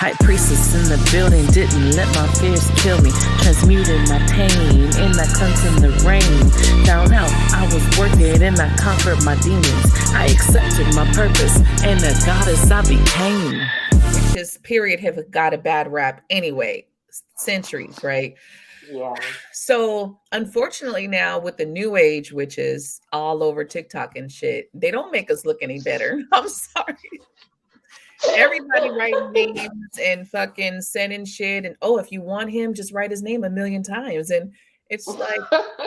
High priestess in the building, didn't let my fears kill me. Transmuting my pain in that cleanse in the rain. Down out, I was worth it and I conquered my demons. I accepted my purpose and the goddess I became. Witches, period, have got a bad rap anyway. Centuries, right? Yeah. So unfortunately now with the new age witches all over TikTok and shit, they don't make us look any better. I'm sorry. Everybody writing names and fucking sending shit. And oh, if you want him, just write his name a million times. And it's like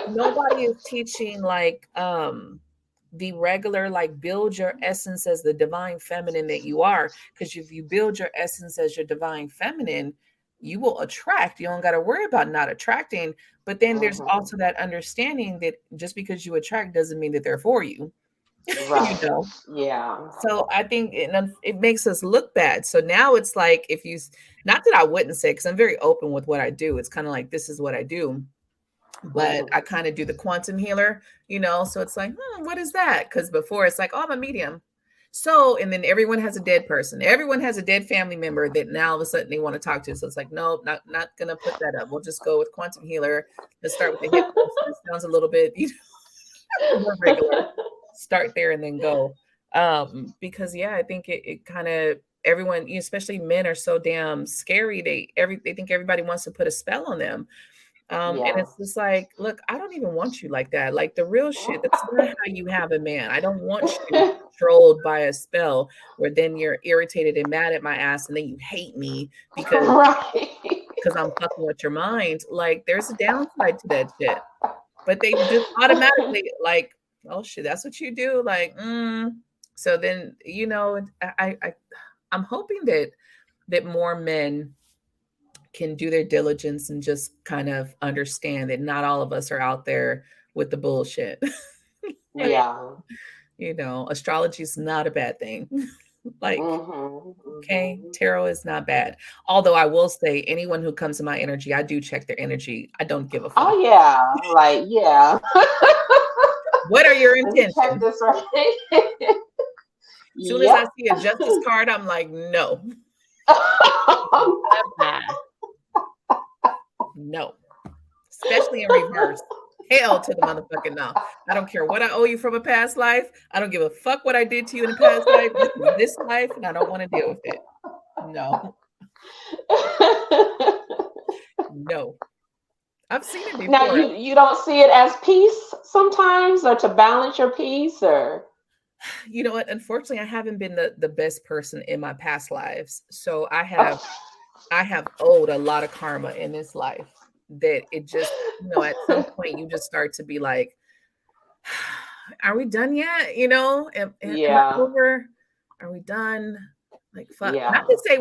nobody is teaching like the regular, like, build your essence as the divine feminine that you are. Because if you build your essence as your divine feminine, you will attract. You don't got to worry about not attracting. But then there's also that understanding that just because you attract doesn't mean that they're for you. Right. You know? Yeah. So I think it makes us look bad. So now it's like, if you, not that I wouldn't say, because I'm very open with what I do. It's kind of like, this is what I do. But I kind of do the quantum healer, so it's like, what is that? Because before it's like, oh, I'm a medium. So, and then everyone has a dead person. Everyone has a dead family member that now all of a sudden they want to talk to. So it's like, no, not going to put that up. We'll just go with quantum healer. Let's start with the hypnosis. It sounds a little bit more regular. Start there and then go. Because I think it kind of, everyone, especially men, are so damn scary. They think everybody wants to put a spell on them. And it's just like, look, I don't even want you like that. Like the real shit, that's not how you have a man. I don't want you controlled by a spell where then you're irritated and mad at my ass and then you hate me because I'm fucking with your mind. Like there's a downside to that shit. But they just automatically like, oh shit, that's what you do? Like, So then, I'm hoping that more men can do their diligence and just kind of understand that not all of us are out there with the bullshit. Yeah. Astrology is not a bad thing. Like, okay, tarot is not bad. Although I will say, anyone who comes in my energy, I do check their energy. I don't give a fuck. Oh yeah, like yeah. What are your intentions? Check this right. As soon as I see a justice card, I'm like, no. No. Especially in reverse. Hell to the motherfucking no. I don't care what I owe you from a past life. I don't give a fuck what I did to you in a past life. This life, and I don't want to deal with it. No. No. I've seen it before. Now you don't see it as peace sometimes, or to balance your peace, or you know what? Unfortunately, I haven't been the best person in my past lives. So I have owed a lot of karma in this life that it just, at some point you just start to be like, are we done yet? Am I over? Are we done? Like, fuck. Not to say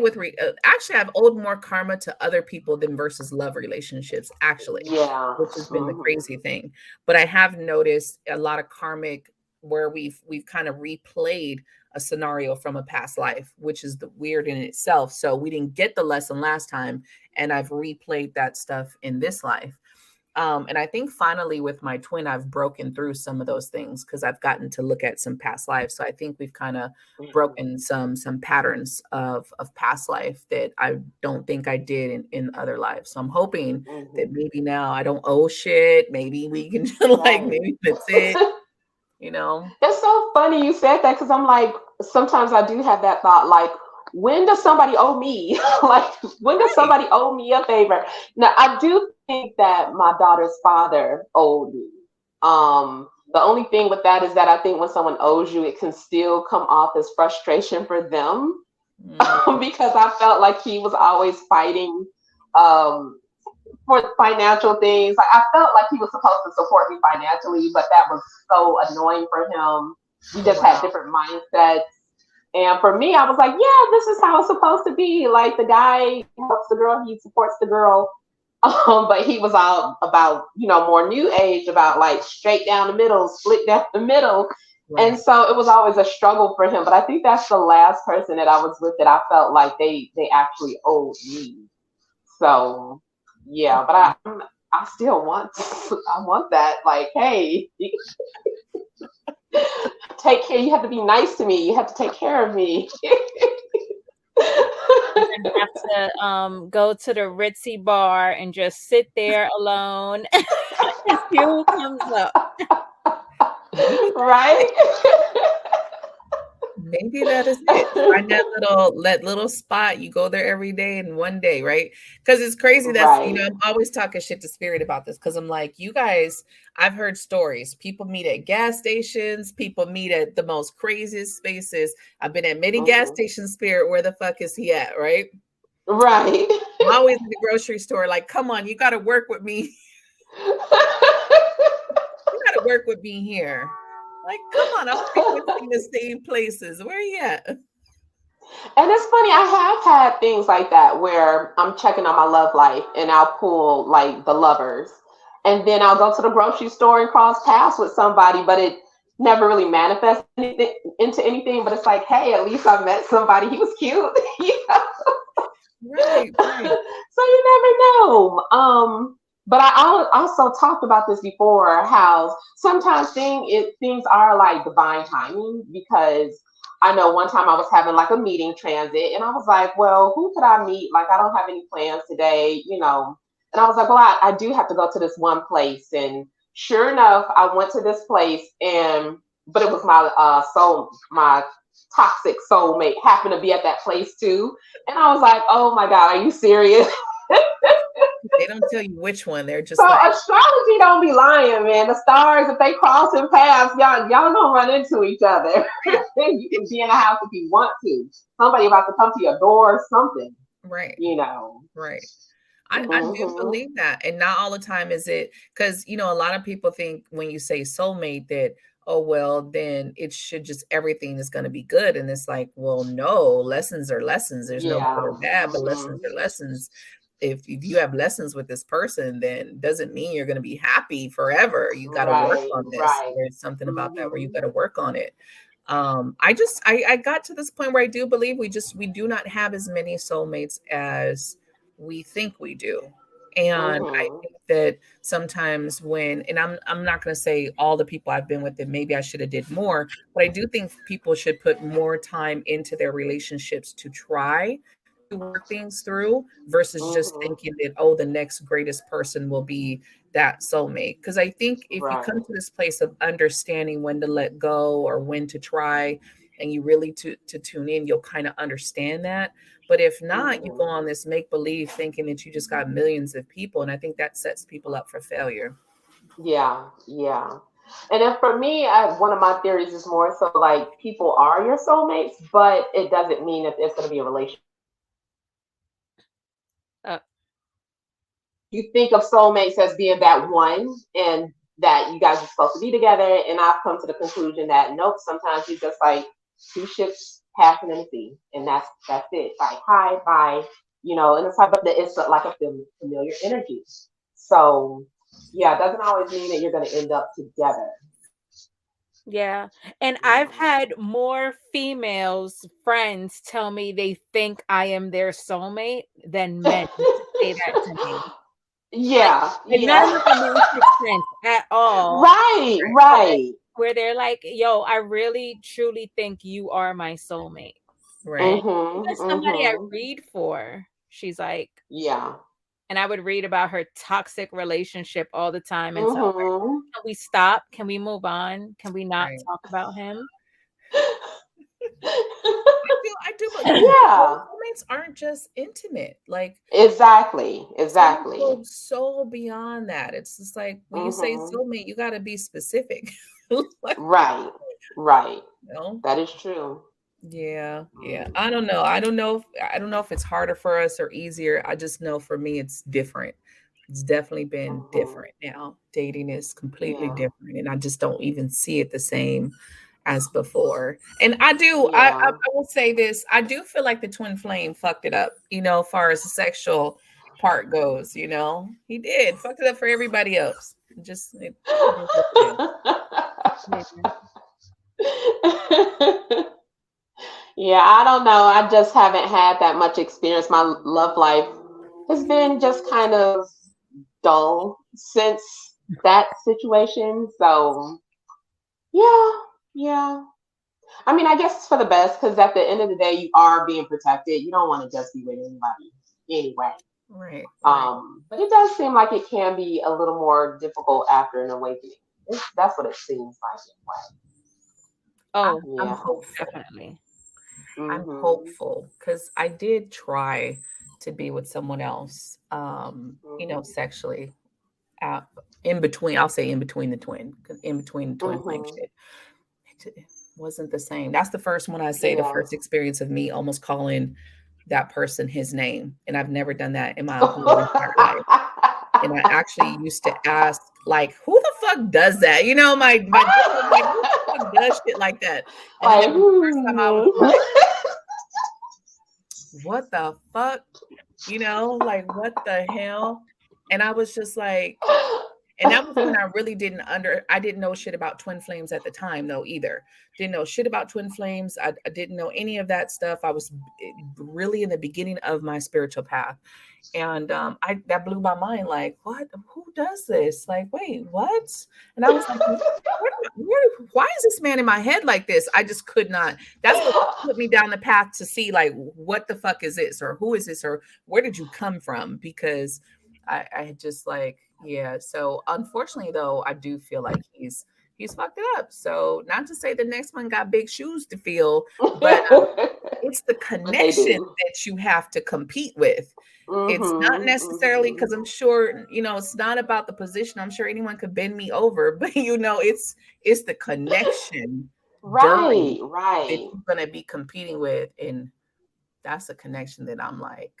actually, I've owed more karma to other people than versus love relationships, actually. Which has been the crazy thing. But I have noticed a lot of karmic where we've kind of replayed a scenario from a past life, which is the weird in itself. So we didn't get the lesson last time, and I've replayed that stuff in this life. And I think finally with my twin, I've broken through some of those things because I've gotten to look at some past lives. So I think we've kind of broken some patterns of past life that I don't think I did in other lives. So I'm hoping that maybe now I don't owe shit. Maybe we can maybe that's it. It's so funny you said that, because I'm like, sometimes I do have that thought, like, when does somebody owe me? Like, when does somebody owe me a favor? Now, I do think that my daughter's father owed me. The only thing with that is that I think when someone owes you, it can still come off as frustration for them, because I felt like he was always fighting for financial things. Like, I felt like he was supposed to support me financially, but that was so annoying for him. We just had different mindsets. And for me, I was like, yeah, this is how it's supposed to be. Like, the guy helps the girl, he supports the girl. But he was all about, more new age, about like straight down the middle, split down the middle. Right. And so it was always a struggle for him. But I think that's the last person that I was with that I felt like they actually owed me. So yeah, but I still want that. Like, hey, take care. You have to be nice to me. You have to take care of me. and then have to go to the ritzy bar and just sit there alone and see who comes up. Maybe Right? maybe that is it. Find that little spot. You go there every day in one day, right? Because it's crazy. That's Right. I'm always talking shit to Spirit about this because I'm like, you guys. I've heard stories. People meet at gas stations. People meet at the most craziest spaces. I've been at many gas Hmm. stations. Spirit, where the fuck is he at? Right? Right. I'm always in the grocery store. Like, come on, you got to work with me. You got to work with me here. Like, come on, I'm frequenting the same places. Where you at? And it's funny, I have had things like that where I'm checking on my love life and I'll pull like the lovers. And then I'll go to the grocery store and cross paths with somebody, but it never really manifests anything into anything. But it's like, hey, at least I met somebody. He was cute. You know? Right, right. So you never know. But also talked about this before, how sometimes things are like divine timing, because I know one time I was having like a meeting transit and I was like, well, who could I meet? Like, I don't have any plans today, you know. And I was like, well, I do have to go to this one place. And sure enough, I went to this place, and but it was my toxic soulmate happened to be at that place too. And I was like, oh my God, are you serious? They don't tell you which one. They're So just like, astrology don't be lying, man. The stars, if they cross in paths, y'all don't run into each other. You can be in a house if you want to. Somebody about to come to your door or something, right, you know. right. I do Hmm. believe that. And not all the time is it because, a lot of people think when you say soulmate that, oh, well, then it should just everything is going to be good. And it's like, well, no, lessons are lessons. There's no good Yeah. or bad, but lessons Hmm. are lessons. If you have lessons with this person, then doesn't mean you're going to be happy forever. You got to work Right. on this. Right. There's something about that where you Hmm. got to work on it. I got to this point where I do believe we do not have as many soulmates as we think we do. And I Hmm. think that sometimes and I'm not going to say all the people I've been with that maybe I should have did more, but I do think people should put more time into their relationships to try to work things through versus just Hmm. thinking that, oh, the next greatest person will be that soulmate. Because I think if you come Right. to this place of understanding when to let go or when to try, and you really to tune in, you'll kind of understand that. But if not, you go Hmm. on this make believe thinking that you just got millions of people, and I think that sets people up for failure. Yeah. Yeah. And then for me, one of my theories is more so like people are your soulmates, but it doesn't mean that there's going to be a relationship. Uh, You think of soulmates as being that one, and that you guys are supposed to be together. And I've come to the conclusion that nope, sometimes you just like two ships passing in the sea, and that's it. Like hi, bye, you know. And it's like, but it's like a familiar energy. So yeah, it doesn't always mean that you're going to end up together. yeah. And You I've know. had more females friends tell me they think I am their soulmate than men say that to me. Like, Yeah, and none yeah. of the romantic sense at all, Right, but, like, right. where they're like, "Yo, I really truly think you are my soulmate." And Right. Mhm, even somebody I mhm. read for, she's like, Yeah. and I would read about her toxic relationship all the time and tell her, Mhm. "Can we stop? Can we move on? Can we not Right. talk about him?" I do, but because Yeah. soulmates aren't just intimate. Like Exactly. soulmates Exactly. go so beyond that. It's just like when you say Mhm. soulmate, you got to be specific. Like, Right. Right. you know? That is true. Yeah, yeah. Mhm. I don't know. I don't know if it's harder for us or easier. I just know for me it's different. It's definitely been Mhm. different now. Dating is completely Yeah. different and I just don't even see it the same as before. And I Yeah. will say this. I do feel like the twin flame fucked it up, as far as the sexual part goes, He did. Fucked it up for everybody else. It is what it is. Yeah. Yeah, I don't know. I just haven't had that much experience. My love life has been just kind of dull since that situation. So, yeah, yeah. I mean, I guess it's for the best because at the end of the day, you are being protected. You don't want to just be with anybody anyway. Right. But it does seem like it can be a little more difficult after an awakening. That's what it seems like anyway. Oh, I'm Yeah. hopeful. definitely. I'm hopeful because I did try to be with someone else, sexually, uh, in between. I'll say in between the twin, 'cause in between the twin flame shit. It wasn't the same. That's the first one I say. The Yeah. first experience of me almost calling that person his name, and I've never done that in my whole entire life. And I actually used to ask, like, who the fuck does that? My dad was like, who the fuck does shit like that? And then Like, that was the first time I was like, what the fuck? Like, what the hell? And I was just like, and that was when I really I didn't know shit about twin flames at the time though either. Didn't know shit about twin flames. I didn't know any of that stuff. I was really in the beginning of my spiritual path. And that blew my mind. Like, what? Who does this? Like, wait, what? And I was like, why is this man in my head like this? I just could not. That's what put me down the path to see, like, what the fuck is this, or who is this, or where did you come from? Because I had just like, yeah. So unfortunately, though, I do feel like he's fucked it up. So not to say the next one got big shoes to fill, but it's the connection that you have to compete with. It's not necessarily because I'm sure, it's not about the position. I'm sure anyone could bend me over, but it's the connection right. that you're gonna be competing with. And that's a connection that I'm like,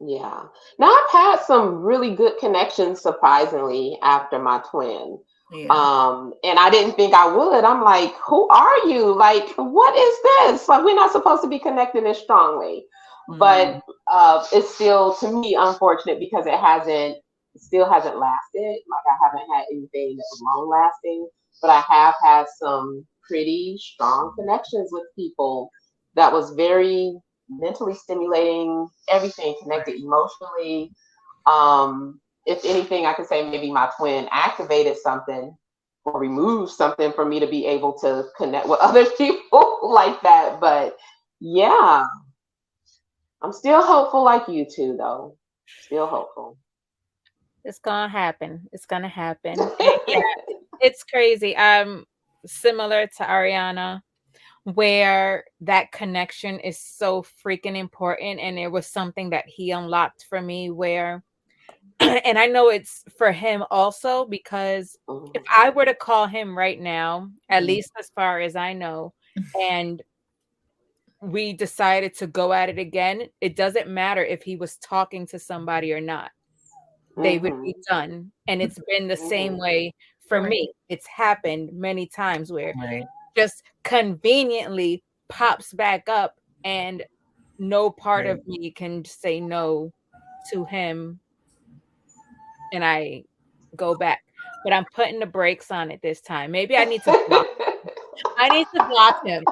yeah. Now I've had some really good connections surprisingly after my twin. yeah. And I didn't think I would. I'm like, who are you? Like, what is this? Like, we're not supposed to be connected this strongly. But it's still, to me, unfortunate because it still hasn't lasted. Like, I haven't had anything that was long lasting, but I have had some pretty strong connections with people that was very mentally stimulating, everything connected emotionally. If anything, I could say maybe my twin activated something or removed something for me to be able to connect with other people like that. But yeah, I'm still hopeful like you two, though. Still hopeful. It's gonna happen. It's gonna happen. And yeah, it's crazy. Similar to Ariana, where that connection is so freaking important. And it was something that he unlocked for me where, and I know it's for him also, because if I were to call him right now, at least as far as I know, and we decided to go at it again, it doesn't matter if he was talking to somebody or not. They would be done. And it's been the same way for me. It's happened many times where just conveniently pops back up and no part of me can say no to him, and I go back. But I'm putting the brakes on it this time. Maybe I need to block him. I need to block him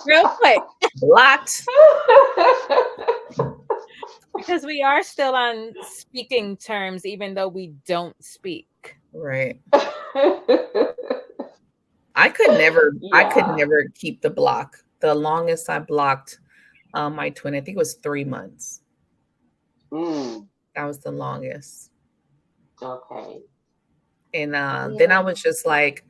real quick. Blocked. Because we are still on speaking terms, even though we don't speak. Right. I could never keep the block. The longest I blocked my twin, I think it was 3 months. That was the longest. Okay. And then I was just like,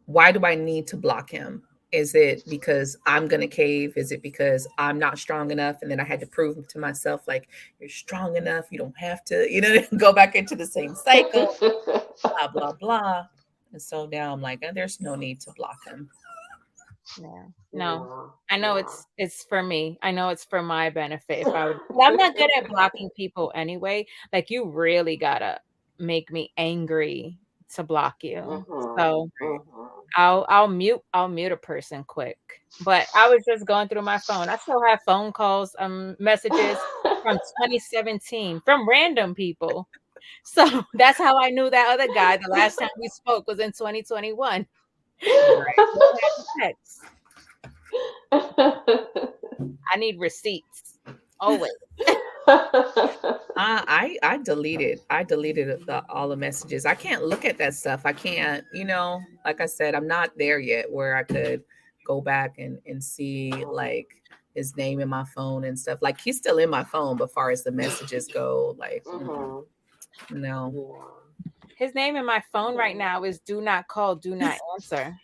why do I need to block him? Is it because I'm going to cave? Is it because I'm not strong enough? And then I had to prove to myself, like, you're strong enough. You don't have to, go back into the same cycle, blah, blah, blah. And so now I'm like, there's no need to block him. Yeah. No, I know it's for me. I know it's for my benefit. I'm not good at blocking people anyway. Like, you really gotta make me angry to block you. So I'll mute a person quick. But I was just going through my phone. I still have phone calls, messages from 2017 from random people. So that's how I knew that other guy the last time we spoke was in 2021. Right. I need receipts always. I deleted all the messages. I can't look at that stuff. I can't, like I said, I'm not there yet where I could go back and see like his name in my phone and stuff. Like he's still in my phone, but far as the messages go, like no. His name in my phone right now is do not call, do not answer.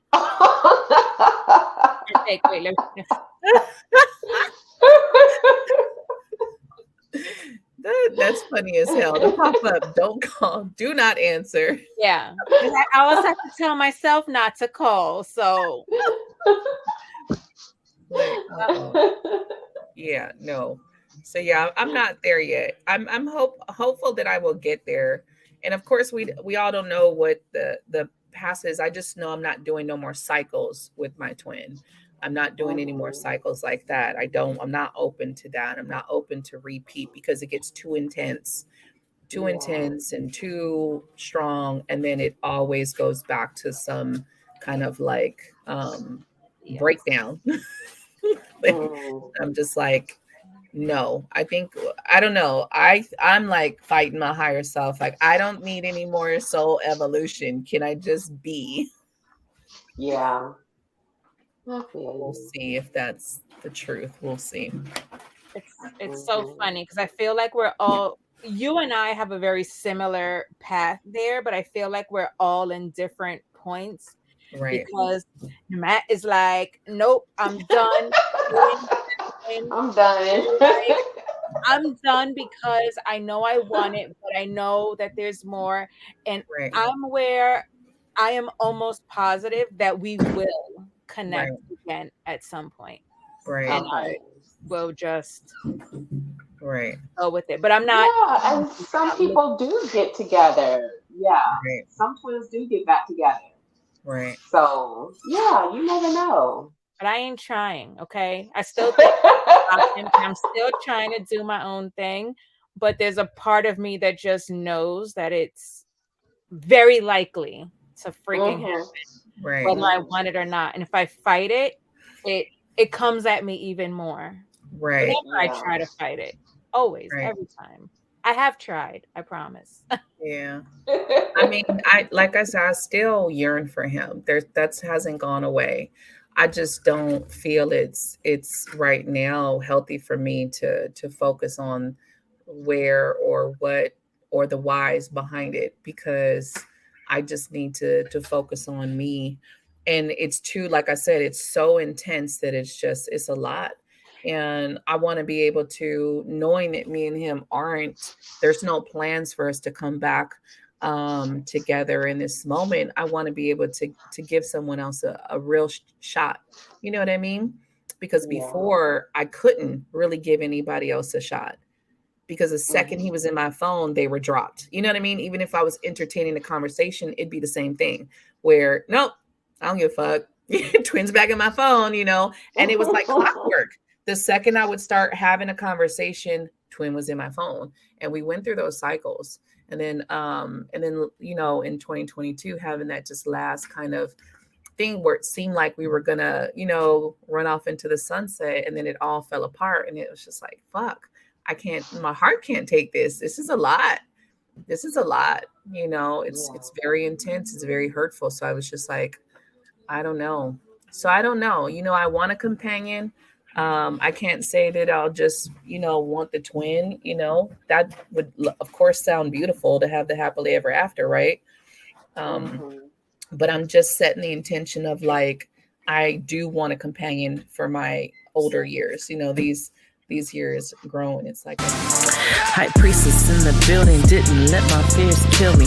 Wait, That's funny as hell. To pop up, don't call, do not answer. Yeah. I always have to tell myself not to call. So like, yeah, no. So yeah, I'm not there yet. I'm hopeful that I will get there. And of course we all don't know what the past is. I just know I'm not doing no more cycles with my twin. I'm not doing any more cycles like that. I'm not open to that. I'm not open to repeat because it gets too intense and too strong. And then it always goes back to some kind of like breakdown. I'm just like, no, I don't know. I'm like fighting my higher self. Like, I don't need any more soul evolution. Can I just be? Yeah. We'll see if that's the truth. We'll see. It's so funny because I feel like you and I have a very similar path there, but I feel like we're all in different points. Right. Because Matt is like, nope, I'm done. I'm done. I'm done because I know I want it, but I know that there's more. And I'm where I am almost positive that we will connect again at some point. Right. And I will just go with it. But I'm not. Yeah, and some people do get together. Yeah. Right. Some twins do get back together. Right. So yeah, you never know. But I ain't trying, okay? I still think I'm still trying to do my own thing, but there's a part of me that just knows that it's very likely to freaking happen, whether I want it or not. And if I fight it, it comes at me even more. Right. Whenever I try to fight it, always, every time. I have tried, I promise. Yeah. I mean, like I said, I still yearn for him. That hasn't gone away. I just don't feel it's right now healthy for me to focus on where or what or the whys behind it, because I just need to focus on me. And it's too, like I said, it's so intense that it's a lot. And I want to be able to, knowing that me and him there's no plans for us to come back together in this moment. I want to be able to give someone else a real shot. You know what I mean? Because before I couldn't really give anybody else a shot, because the second he was in my phone, they were dropped. You know what I mean? Even if I was entertaining the conversation, it'd be the same thing where, nope, I don't give a fuck. Twins back in my phone, and it was like clockwork. The second I would start having a conversation, twin was in my phone, and we went through those cycles. And then, in 2022, having that just last kind of thing where it seemed like we were gonna, run off into the sunset, and then it all fell apart. And it was just like, fuck, my heart can't take this. This is a lot. It's very intense. It's very hurtful. So I was just like, I don't know. So I don't know. I want a companion. I can't say that I'll just, want the twin, that would of course sound beautiful to have the happily ever after. Right. But I'm just setting the intention of like, I do want a companion for my older years, these years grown. It's like high priestess in the building, didn't let my fears kill me.